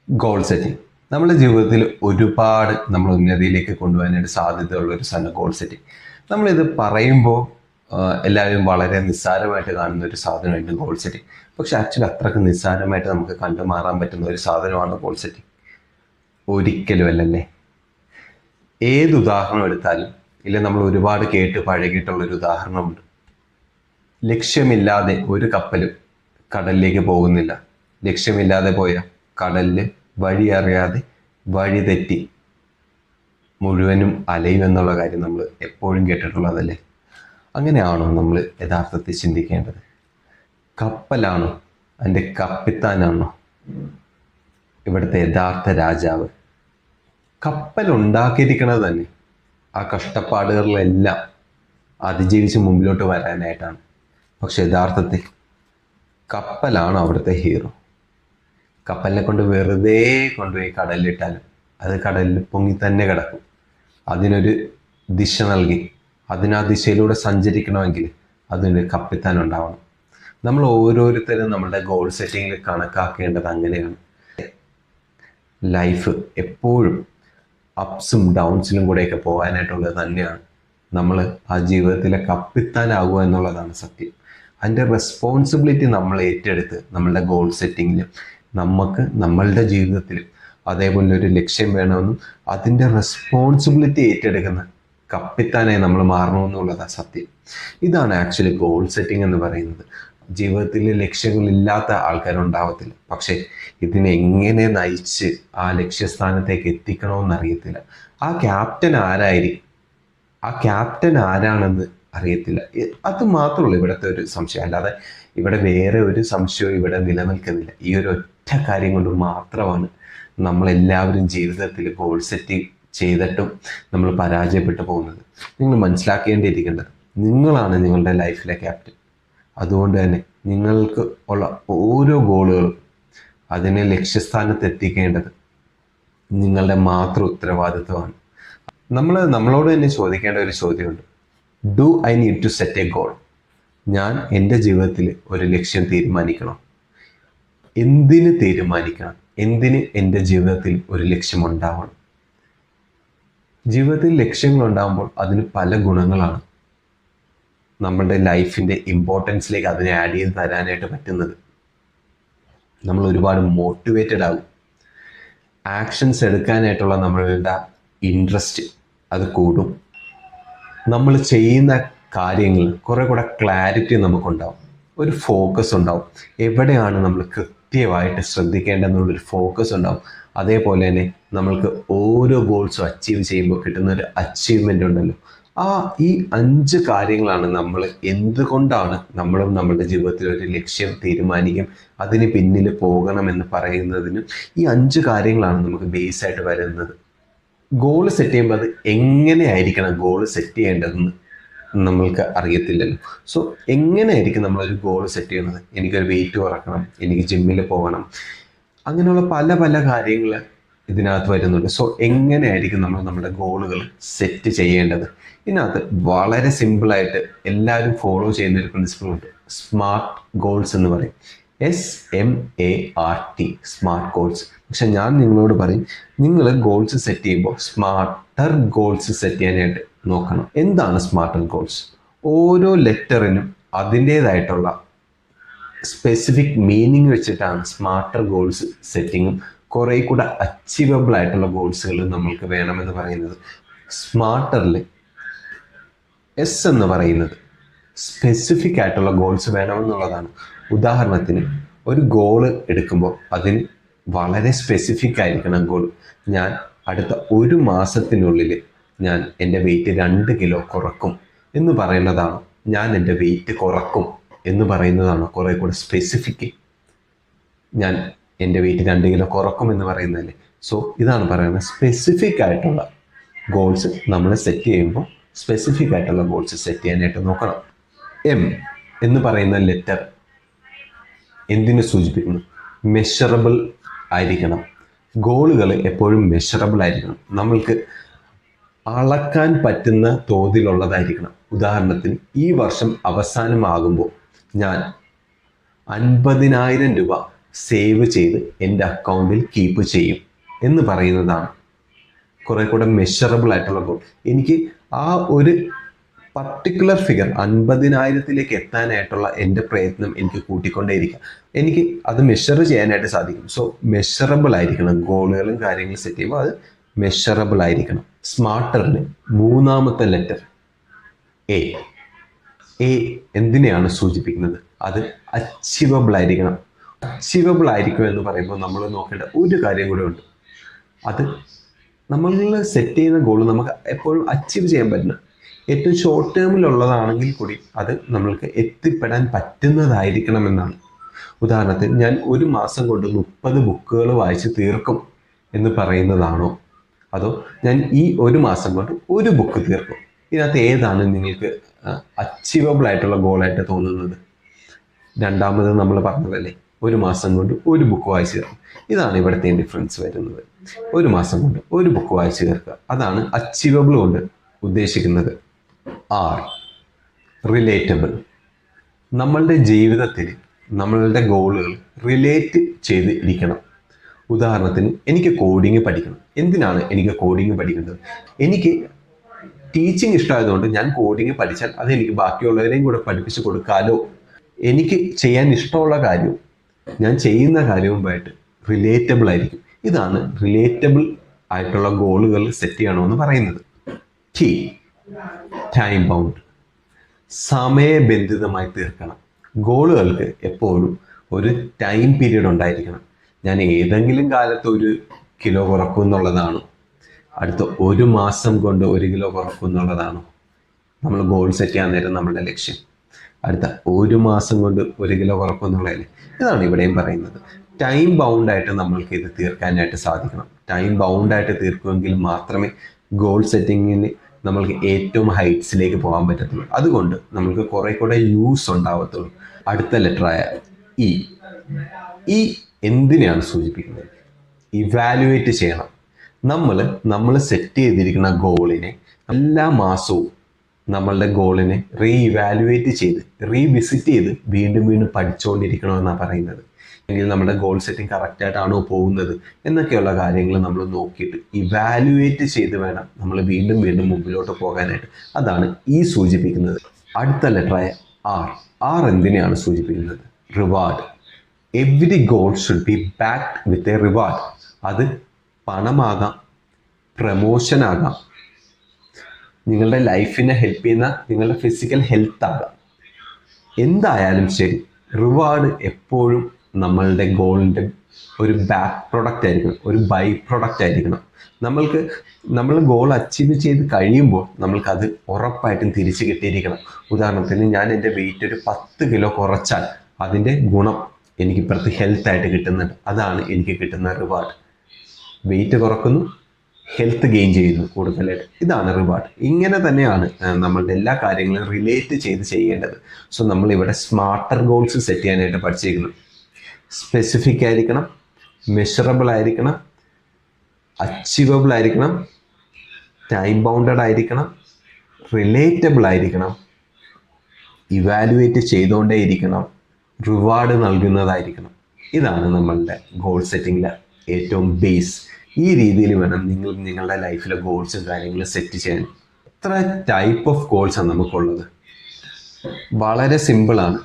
Goal setting നമ്മുടെ ജീവിതത്തിൽ ഒരുപാട് നമ്മൾ ഉന്നതിയിലേക്ക് കൊണ്ടുപോകാനായിട്ട് സാധ്യതയുള്ള ഒരു സാധനം ഗോൾ സെറ്റിംഗ്. നമ്മളിത് പറയുമ്പോൾ എല്ലാവരും വളരെ നിസ്സാരമായിട്ട് കാണുന്ന ഒരു സാധനമായിട്ട് ഗോൾ സെറ്റിംഗ്. പക്ഷെ ആക്ച്വലി അത്രയ്ക്ക് നിസ്സാരമായിട്ട് നമുക്ക് കണ്ടു മാറാൻ പറ്റുന്ന ഒരു സാധനമാണ് ഗോൾ സെറ്റിംഗ്. ഒരിക്കലും അല്ലല്ലേ. ഏത് ഉദാഹരണം എടുത്താലും ഇല്ല, നമ്മൾ ഒരുപാട് കേട്ട് പഴകിയിട്ടുള്ളൊരു ഉദാഹരണമുണ്ട്. ലക്ഷ്യമില്ലാതെ ഒരു കപ്പലും കടലിലേക്ക് പോകുന്നില്ല. ലക്ഷ്യമില്ലാതെ പോയ കടലിൽ വഴി അറിയാതെ വഴി തെറ്റി മുഴുവനും അലയും എന്നുള്ള കാര്യം നമ്മൾ എപ്പോഴും കേട്ടിട്ടുള്ളതല്ലേ. അങ്ങനെയാണോ നമ്മൾ യഥാർത്ഥത്തിൽ ചിന്തിക്കേണ്ടത്? കപ്പലാണോ, അതിൻ്റെ കപ്പിത്താനാണോ ഇവിടുത്തെ യഥാർത്ഥ രാജാവ്? കപ്പൽ ഉണ്ടാക്കിയിരിക്കുന്നത് തന്നെ ആ കഷ്ടപ്പാടുകളിലെല്ലാം അതിജീവിച്ച് മുമ്പിലോട്ട് വരാനായിട്ടാണ്. പക്ഷെ യഥാർത്ഥത്തിൽ കപ്പലാണ് അവിടുത്തെ ഹീറോ. കപ്പലിനെ കൊണ്ട് വെറുതെ കൊണ്ടുപോയി കടലിലിട്ടാലും അത് കടലിൽ പൊങ്ങി തന്നെ കിടക്കും. അതിനൊരു ദിശ നൽകി അതിനാ ദിശയിലൂടെ സഞ്ചരിക്കണമെങ്കിൽ അതിനൊരു കപ്പിത്താൻ ഉണ്ടാവണം. നമ്മൾ ഓരോരുത്തരും നമ്മളുടെ ഗോൾ സെറ്റിങ്ങിൽ കണക്കാക്കേണ്ടത് അങ്ങനെയാണ്. ലൈഫ് എപ്പോഴും അപ്സും ഡൗൺസിലും കൂടെയൊക്കെ പോകാനായിട്ടുള്ളത് തന്നെയാണ്. നമ്മൾ ആ ജീവിതത്തിലെ കപ്പിത്താനാകുക എന്നുള്ളതാണ് സത്യം. അതിൻ്റെ റെസ്പോൺസിബിലിറ്റി നമ്മൾ ഏറ്റെടുത്ത് നമ്മളുടെ ഗോൾ സെറ്റിങ്ങിലും നമുക്ക് നമ്മളുടെ ജീവിതത്തിലും അതേപോലെ ഒരു ലക്ഷ്യം വേണമെന്നും അതിൻ്റെ റെസ്പോൺസിബിലിറ്റി ഏറ്റെടുക്കുന്ന കപ്പിത്താനായി നമ്മൾ മാറണമെന്നുള്ളതാണ് സത്യം. ഇതാണ് ആക്ച്വലി ഗോൾ സെറ്റിംഗ് എന്ന് പറയുന്നത്. ജീവിതത്തിൽ ലക്ഷ്യങ്ങളില്ലാത്ത ആൾക്കാരുണ്ടാവത്തില്ല, പക്ഷേ ഇതിനെ എങ്ങനെ നയിച്ച് ആ ലക്ഷ്യസ്ഥാനത്തേക്ക് എത്തിക്കണമെന്നറിയത്തില്ല. ആ ക്യാപ്റ്റൻ ആരാണെന്ന് അറിയത്തില്ല. അത് മാത്രമുള്ളൂ ഇവിടുത്തെ ഒരു സംശയം. അല്ലാതെ ഇവിടെ വേറെ ഒരു സംശയവും ഇവിടെ നിലനിൽക്കുന്നില്ല. ഈ ഒരു ഒറ്റ കാര്യം കൊണ്ട് മാത്രമാണ് നമ്മളെല്ലാവരും ജീവിതത്തിൽ ഗോൾ സെറ്റ് ചെയ്തിട്ടും നമ്മൾ പരാജയപ്പെട്ടു പോകുന്നത്. നിങ്ങൾ മനസ്സിലാക്കേണ്ടിയിരിക്കേണ്ടത് നിങ്ങളാണ് നിങ്ങളുടെ ലൈഫിലെ ക്യാപ്റ്റൻ. അതുകൊണ്ട് തന്നെ നിങ്ങൾക്ക് ഉള്ള ഓരോ ഗോളുകളും അതിനെ ലക്ഷ്യസ്ഥാനത്ത് എത്തിക്കേണ്ടത് നിങ്ങളുടെ മാത്രം ഉത്തരവാദിത്വമാണ്. നമ്മളോട് തന്നെ ചോദിക്കേണ്ട ഒരു ചോദ്യമുണ്ട്. Do I need to set a goal? ഞാൻ എൻ്റെ ജീവിതത്തിൽ ഒരു ലക്ഷ്യം തീരുമാനിക്കണം. എന്തിന് തീരുമാനിക്കണം? എന്തിന് എൻ്റെ ജീവിതത്തിൽ ഒരു ലക്ഷ്യമുണ്ടാവണം? ജീവിതത്തിൽ ലക്ഷ്യങ്ങൾ ഉണ്ടാകുമ്പോൾ അതിന് പല ഗുണങ്ങളാണ് നമ്മളുടെ ലൈഫിൻ്റെ ഇമ്പോർട്ടൻസിലേക്ക് അതിനെ ആഡ് ചെയ്ത് തരാനായിട്ട് പറ്റുന്നത്. നമ്മൾ ഒരുപാട് മോട്ടിവേറ്റഡ് ആകും. ആക്ഷൻസ് എടുക്കാനായിട്ടുള്ള നമ്മളുടെ ഇൻട്രസ്റ്റ് അത് കൂടും. നമ്മൾ ചെയ്യുന്ന കാര്യങ്ങൾ കുറെ കൂടെ ക്ലാരിറ്റി നമുക്കുണ്ടാവും, ഒരു ഫോക്കസ് ഉണ്ടാവും. എവിടെയാണ് നമ്മൾ കൃത്യമായിട്ട് ശ്രദ്ധിക്കേണ്ടതെന്നുള്ളൊരു ഫോക്കസ് ഉണ്ടാവും. അതേപോലെ തന്നെ നമ്മൾക്ക് ഓരോ ഗോൾസും അച്ചീവ് ചെയ്യുമ്പോൾ കിട്ടുന്ന ഒരു അച്ചീവ്മെൻ്റ് ഉണ്ടല്ലോ. ഈ 5 കാര്യങ്ങളാണ് നമ്മൾ എന്തുകൊണ്ടാണ് നമ്മളും നമ്മളുടെ ജീവിതത്തിൽ ഒരു ലക്ഷ്യം തീരുമാനിക്കും അതിന് പിന്നിൽ പോകണമെന്ന് പറയുന്നതിനും ഈ 5 കാര്യങ്ങളാണ് നമുക്ക് ബേസായിട്ട് വരുന്നത്. ഗോൾ സെറ്റ് ചെയ്യുമ്പോൾ അത് എങ്ങനെയായിരിക്കണം ഗോൾ സെറ്റ് ചെയ്യേണ്ടതെന്ന് നമ്മൾക്ക് അറിയത്തില്ലല്ലോ. സോ എങ്ങനെയായിരിക്കും നമ്മളൊരു ഗോൾ സെറ്റ് ചെയ്യുന്നത്? എനിക്കൊരു വെയിറ്റ് കുറക്കണം, എനിക്ക് ജിമ്മിൽ പോകണം, അങ്ങനെയുള്ള പല പല കാര്യങ്ങൾ ഇതിനകത്ത് വരുന്നുണ്ട്. സോ എങ്ങനെയായിരിക്കും നമ്മൾ നമ്മുടെ ഗോളുകൾ സെറ്റ് ചെയ്യേണ്ടത്? ഇതിനകത്ത് വളരെ സിമ്പിളായിട്ട് എല്ലാവരും ഫോളോ ചെയ്യുന്ന ഒരു പ്രിൻസിപ്പിളുണ്ട്. സ്മാർട്ട് ഗോൾസ് എന്ന് പറയും. SMART, smart goals. പക്ഷെ ഞാൻ നിങ്ങളോട് പറയും, നിങ്ങൾ ഗോൾസ് സെറ്റ് ചെയ്യുമ്പോൾ സ്മാർട്ടർ ഗോൾസ് സെറ്റ് ചെയ്യാനായിട്ട് നോക്കണം. എന്താണ് സ്മാർട്ടർ ഗോൾസ്? ഓരോ ലെറ്ററിനും അതിൻ്റേതായിട്ടുള്ള സ്പെസിഫിക് മീനിങ് വെച്ചിട്ടാണ് സ്മാർട്ടർ ഗോൾസ് സെറ്റിങ്ങും കുറേ കൂടെ അച്ചീവബിൾ ആയിട്ടുള്ള ഗോൾസുകൾ നമ്മൾക്ക് വേണമെന്ന് പറയുന്നത്. സ്മാർട്ടറിൽ S എന്ന് പറയുന്നത് സ്പെസിഫിക് ആയിട്ടുള്ള ഗോൾസ് വേണമെന്നുള്ളതാണ്. ഉദാഹരണത്തിന് ഒരു ഗോള് എടുക്കുമ്പോൾ അതിന് വളരെ സ്പെസിഫിക് ആയിരിക്കണം ഗോൾ. ഞാൻ അടുത്ത 1 മാസത്തിനുള്ളിൽ ഞാൻ എൻ്റെ വെയിറ്റ് 2 കിലോ കുറക്കും എന്ന് പറയുന്നതാണ്. ഞാൻ എൻ്റെ വെയിറ്റ് കുറക്കും എന്ന് പറയുന്നതാണ് കുറേ കൂടെ സ്പെസിഫിക്. ഞാൻ എൻ്റെ വെയിറ്റ് 2 കിലോ കുറക്കും എന്ന് പറയുന്നതല്ലേ. സോ ഇതാണ് പറയുന്നത്, സ്പെസിഫിക് ആയിട്ടുള്ള ഗോൾസ് നമ്മൾ സെറ്റ് ചെയ്യുമ്പോൾ സ്പെസിഫിക് ആയിട്ടുള്ള ഗോൾസ് സെറ്റ് ചെയ്യാനായിട്ട് നോക്കണം. M എന്ന് പറയുന്ന ലെറ്റർ എന്തിനു സൂചിപ്പിക്കുന്നു? മെഷറബിൾ ആയിരിക്കണം. ഗോളുകൾ എപ്പോഴും മെഷറബിൾ ആയിരിക്കണം. നമ്മൾക്ക് അളക്കാൻ പറ്റുന്ന തോതിലുള്ളതായിരിക്കണം. ഉദാഹരണത്തിന് ഈ വർഷം അവസാനമാകുമ്പോൾ ഞാൻ 50,000 രൂപ സേവ് ചെയ്ത് എൻ്റെ അക്കൗണ്ടിൽ കീപ്പ് ചെയ്യും എന്ന് പറയുന്നതാണ് കുറെ കൂടെ മെഷറബിൾ ആയിട്ടുള്ള ഗോൾ. എനിക്ക് ആ ഒരു പർട്ടിക്കുലർ ഫിഗർ 50,000 എത്താനായിട്ടുള്ള എൻ്റെ പ്രയത്നം എനിക്ക് കൂട്ടിക്കൊണ്ടേയിരിക്കാം. എനിക്ക് അത് മെഷർ ചെയ്യാനായിട്ട് സാധിക്കും. സോ മെഷറബിൾ ആയിരിക്കണം. ഗോളുകളും കാര്യങ്ങളും സെറ്റ് ചെയ്യുമ്പോൾ അത് മെഷറബിൾ ആയിരിക്കണം. സ്മാർട്ടറിന് മൂന്നാമത്തെ ലെറ്റർ എ. എ എന്തിനെയാണ് സൂചിപ്പിക്കുന്നത്? അത് അച്ചീവബിൾ ആയിരിക്കണം. അച്ചീവബിൾ ആയിരിക്കും എന്ന് പറയുമ്പോൾ നമ്മൾ നോക്കേണ്ട ഒരു കാര്യം കൂടെ ഉണ്ട്. അത് നമ്മൾ സെറ്റ് ചെയ്യുന്ന ഗോൾ നമുക്ക് എപ്പോഴും അച്ചീവ് ചെയ്യാൻ പറ്റണം. ഏറ്റവും ഷോർട്ട് ടേമിലുള്ളതാണെങ്കിൽ കൂടി അത് നമ്മൾക്ക് എത്തിപ്പെടാൻ പറ്റുന്നതായിരിക്കണം എന്നാണ്. ഉദാഹരണത്തിന് ഞാൻ ഒരു മാസം കൊണ്ട് 30 ബുക്കുകൾ വായിച്ച് തീർക്കും എന്ന് പറയുന്നതാണോ, അതോ ഞാൻ ഈ ഒരു മാസം കൊണ്ട് ഒരു ബുക്ക് തീർക്കും? ഇതിനകത്ത് ഏതാണ് നിങ്ങൾക്ക് അച്ചീവബിൾ ആയിട്ടുള്ള ഗോളായിട്ട് തോന്നുന്നത്? രണ്ടാമത് നമ്മൾ പറഞ്ഞതല്ലേ, ഒരു മാസം കൊണ്ട് ഒരു ബുക്ക് വായിച്ചു തീർക്കും. ഇതാണ് ഇവിടുത്തെ ഡിഫറൻസ് വരുന്നത്. ഒരു മാസം കൊണ്ട് ഒരു ബുക്ക് വായിച്ചു തീർക്കുക, അതാണ് അച്ചീവബിൾ കൊണ്ട് ഉദ്ദേശിക്കുന്നത്. R, relatable. നമ്മളുടെ ജീവിതത്തിൽ നമ്മളുടെ ഗോളുകൾ റിലേറ്റ് ചെയ്ത് ഇരിക്കണം. ഉദാഹരണത്തിന് എനിക്ക് കോഡിങ് പഠിക്കണം. എന്തിനാണ് എനിക്ക് കോഡിങ് പഠിക്കേണ്ടത്? എനിക്ക് ടീച്ചിങ് ഇഷ്ടമായതുകൊണ്ട് ഞാൻ കോഡിങ് പഠിച്ചാൽ അത് എനിക്ക് ബാക്കിയുള്ളവരെയും കൂടെ പഠിപ്പിച്ചു കൊടുക്കാലോ. എനിക്ക് ചെയ്യാൻ ഇഷ്ടമുള്ള കാര്യവും ഞാൻ ചെയ്യുന്ന കാര്യവുമായിട്ട് റിലേറ്റബിൾ ആയിരിക്കും. ഇതാണ് റിലേറ്റബിൾ ആയിട്ടുള്ള ഗോളുകൾ സെറ്റ് ചെയ്യണമെന്ന് പറയുന്നത്. T, time bound. സമയബന്ധിതമായി തീർക്കണം. ഗോളുകൾക്ക് എപ്പോഴും ഒരു ടൈം പീരീഡ് ഉണ്ടായിരിക്കണം. ഞാൻ ഏതെങ്കിലും കാലത്ത് 1 കിലോ കുറക്കും എന്നുള്ളതാണോ, അടുത്ത 1 മാസം കൊണ്ട് 1 കിലോ കുറക്കും എന്നുള്ളതാണോ നമ്മൾ ഗോൾ സെറ്റ് ചെയ്യാൻ നേരം നമ്മുടെ ലക്ഷ്യം? അടുത്ത 1 മാസം കൊണ്ട് 1 കിലോ കുറക്കും എന്നുള്ളതല്ലേ? ഇതാണ് ഇവിടെയും പറയുന്നത്. ടൈം ബൗണ്ടായിട്ട് നമ്മൾക്ക് ഇത് തീർക്കാനായിട്ട് സാധിക്കണം. ടൈം ബൗണ്ടായിട്ട് തീർക്കുമെങ്കിൽ മാത്രമേ ഗോൾ സെറ്റിങ്ങിന് നമ്മൾക്ക് ഏറ്റവും ഹൈറ്റ്സിലേക്ക് പോകാൻ പറ്റത്തുള്ളൂ. അതുകൊണ്ട് നമ്മൾക്ക് കുറെ കൂടെ യൂസ് ഉണ്ടാവത്തുള്ളൂ. അടുത്ത ലെറ്ററായ ഇ. ഈ എന്തിനെയാണ് സൂചിപ്പിക്കുന്നത്? ഇവാലുവേറ്റ് ചെയ്യണം. നമ്മൾ സെറ്റ് ചെയ്തിരിക്കുന്ന ഗോളിനെ എല്ലാ മാസവും നമ്മളുടെ ഗോളിനെ റീഇവാലുവേറ്റ് ചെയ്ത് റീവിസിറ്റ് ചെയ്ത് വീണ്ടും വീണ്ടും പഠിച്ചുകൊണ്ടിരിക്കണമെന്നാണ് പറയുന്നത്. എങ്കിൽ നമ്മുടെ ഗോൾ സെറ്റിംഗ് കറക്റ്റായിട്ടാണോ പോകുന്നത് എന്നൊക്കെയുള്ള കാര്യങ്ങൾ നമ്മൾ നോക്കിയിട്ട് ഇവാലുവേറ്റ് ചെയ്ത് വേണം നമ്മൾ വീണ്ടും വീണ്ടും മുമ്പിലോട്ട് പോകാനായിട്ട്. അതാണ് ഈ സൂചിപ്പിക്കുന്നത്. അടുത്ത ലെറ്ററായ ആർ. ആർ എന്തിനെയാണ് സൂചിപ്പിക്കുന്നത്? Reward. Every goal should be backed with a reward. അത് പണമാകാം, പ്രമോഷൻ ആകാം, നിങ്ങളുടെ ലൈഫിനെ ഹെൽപ്പ് ചെയ്യുന്ന നിങ്ങളുടെ ഫിസിക്കൽ ഹെൽത്ത് ആകാം. എന്തായാലും ശരി, റിവാർഡ് എപ്പോഴും നമ്മളുടെ ഗോളിൻ്റെ ഒരു ബാക്ക് പ്രൊഡക്റ്റ് ആയിരിക്കണം, ഒരു ബൈ പ്രൊഡക്റ്റ് ആയിരിക്കണം. നമ്മൾ ഗോൾ അച്ചീവ് ചെയ്ത് കഴിയുമ്പോൾ നമ്മൾക്കത് ഉറപ്പായിട്ടും തിരിച്ച് കിട്ടിയിരിക്കണം. ഉദാഹരണത്തിന് ഞാൻ എൻ്റെ വെയിറ്റ് ഒരു 10 കിലോ കുറച്ചാൽ അതിൻ്റെ ഗുണം എനിക്ക് ഇപ്പുറത്ത് ഹെൽത്തായിട്ട് കിട്ടുന്നുണ്ട്. അതാണ് എനിക്ക് കിട്ടുന്ന റിവാർഡ്. വെയിറ്റ് കുറക്കുന്നു, ഹെൽത്ത് ഗെയിൻ ചെയ്യുന്നു കൂടുതലായിട്ട്. ഇതാണ് റിവാർഡ്. ഇങ്ങനെ തന്നെയാണ് നമ്മളുടെ എല്ലാ കാര്യങ്ങളും റിലേറ്റ് ചെയ്ത് ചെയ്യേണ്ടത്. സോ നമ്മളിവിടെ സ്മാർട്ടർ ഗോൾസ് സെറ്റ് ചെയ്യാനായിട്ട് പഠിച്ചിരിക്കുന്നു. സ്പെസിഫിക് ആയിരിക്കണം, മെഷറബിൾ ആയിരിക്കണം, അച്ചീവബിൾ ആയിരിക്കണം, ടൈം ബൗണ്ടഡ് ആയിരിക്കണം, റിലേറ്റബിൾ ആയിരിക്കണം, ഇവാലുവേറ്റ് ചെയ്തുകൊണ്ടേ ഇരിക്കണം, റിവാർഡ് നൽകുന്നതായിരിക്കണം. ഇതാണ് നമ്മളുടെ ഗോൾ സെറ്റിങ്ങിലെ ഏറ്റവും ബേസ്. ഈ രീതിയിൽ വേണം നിങ്ങൾ നിങ്ങളുടെ ലൈഫിലെ ഗോൾസും കാര്യങ്ങളും സെറ്റ് ചെയ്യാൻ. എത്ര ടൈപ്പ് ഓഫ് ഗോൾസാണ് നമുക്കുള്ളത്? വളരെ സിമ്പിളാണ്.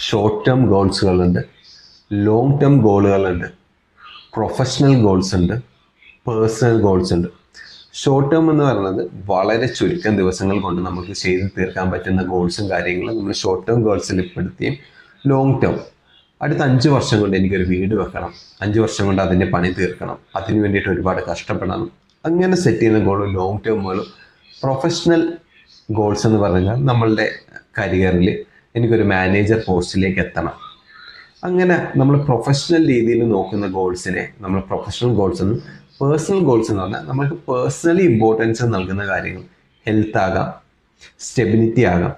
ഷോർട്ട് ടേം ഗോൾസുകളുണ്ട്, ലോങ് ടേം ഗോളുകളുണ്ട്, പ്രൊഫഷണൽ ഗോൾസ് ഉണ്ട്, പേഴ്സണൽ ഗോൾസ് ഉണ്ട്. ഷോർട്ട് ടേം എന്ന് പറയുന്നത് വളരെ ചുരുക്കം ദിവസങ്ങൾ കൊണ്ട് നമുക്ക് ചെയ്ത് തീർക്കാൻ പറ്റുന്ന ഗോൾസും കാര്യങ്ങളും നമ്മൾ ഷോർട്ട് ടേം ഗോൾസിൽ ഉൾപ്പെടുത്തിയും, ലോങ് ടേം അടുത്ത 5 വർഷം കൊണ്ട് എനിക്കൊരു വീട് വെക്കണം, 5 വർഷം കൊണ്ട് അതിൻ്റെ പണി തീർക്കണം, അതിന് വേണ്ടിയിട്ട് ഒരുപാട് കഷ്ടപ്പെടണം, അങ്ങനെ സെറ്റ് ചെയ്യുന്ന ഗോളും ലോങ് ടേമുകളും. പ്രൊഫഷണൽ ഗോൾസ് എന്ന് പറഞ്ഞാൽ നമ്മളുടെ കരിയറിൽ എനിക്കൊരു മാനേജർ പോസ്റ്റിലേക്ക് എത്തണം. അങ്ങനെ നമ്മൾ പ്രൊഫഷണൽ രീതിയിൽ നോക്കുന്ന ഗോൾസിനെ നമ്മൾ പ്രൊഫഷണൽ ഗോൾസ് എന്നും, പേഴ്സണൽ ഗോൾസ് എന്ന് പറഞ്ഞാൽ നമ്മൾക്ക് പേഴ്സണലി ഇമ്പോർട്ടൻസ് നൽകുന്ന കാര്യങ്ങൾ, ഹെൽത്ത് ആകാം, സ്റ്റെബിലിറ്റി ആകാം,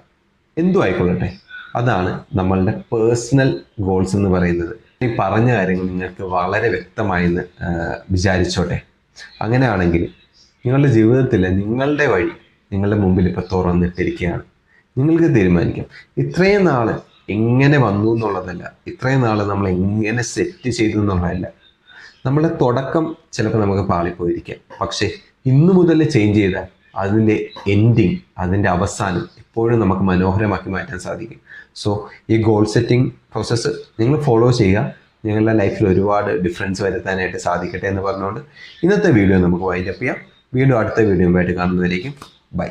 എന്തും ആയിക്കൊള്ളട്ടെ, അതാണ് നമ്മളുടെ പേഴ്സണൽ ഗോൾസ് എന്ന് പറയുന്നത്. ഈ പറഞ്ഞ കാര്യങ്ങൾ നിങ്ങൾക്ക് വളരെ വ്യക്തമായെന്ന് വിചാരിച്ചോട്ടെ. അങ്ങനെയാണെങ്കിൽ നിങ്ങളുടെ ജീവിതത്തിൽ നിങ്ങളുടെ വഴി നിങ്ങളുടെ മുമ്പിൽ ഇപ്പോൾ തുറന്നിട്ടിരിക്കുകയാണ്. നിങ്ങൾക്ക് തീരുമാനിക്കാം. ഇത്രയും നാൾ എങ്ങനെ വന്നു എന്നുള്ളതല്ല, ഇത്രയും നാൾ നമ്മൾ എങ്ങനെ സെറ്റ് ചെയ്തു എന്നുള്ളതല്ല. നമ്മളെ തുടക്കം ചിലപ്പോൾ നമുക്ക് പാളിപ്പോയിരിക്കാം, പക്ഷേ ഇന്നു മുതൽ ചേഞ്ച് ചെയ്താൽ അതിൻ്റെ എൻഡിങ്, അതിൻ്റെ അവസാനം എപ്പോഴും നമുക്ക് മനോഹരമാക്കി മാറ്റാൻ സാധിക്കും. സോ ഈ ഗോൾ സെറ്റിംഗ് പ്രോസസ്സ് നിങ്ങൾ ഫോളോ ചെയ്യുക. നിങ്ങളുടെ ലൈഫിൽ ഒരുപാട് ഡിഫറൻസ് വരുത്താനായിട്ട് സാധിക്കട്ടെ എന്ന് പറഞ്ഞുകൊണ്ട് ഇന്നത്തെ വീഡിയോ നമുക്ക് വൈൻഡപ്പ് ചെയ്യാം. വീണ്ടും അടുത്ത വീഡിയോയുമായിട്ട് കാണുന്നതിലേക്കും ബൈ.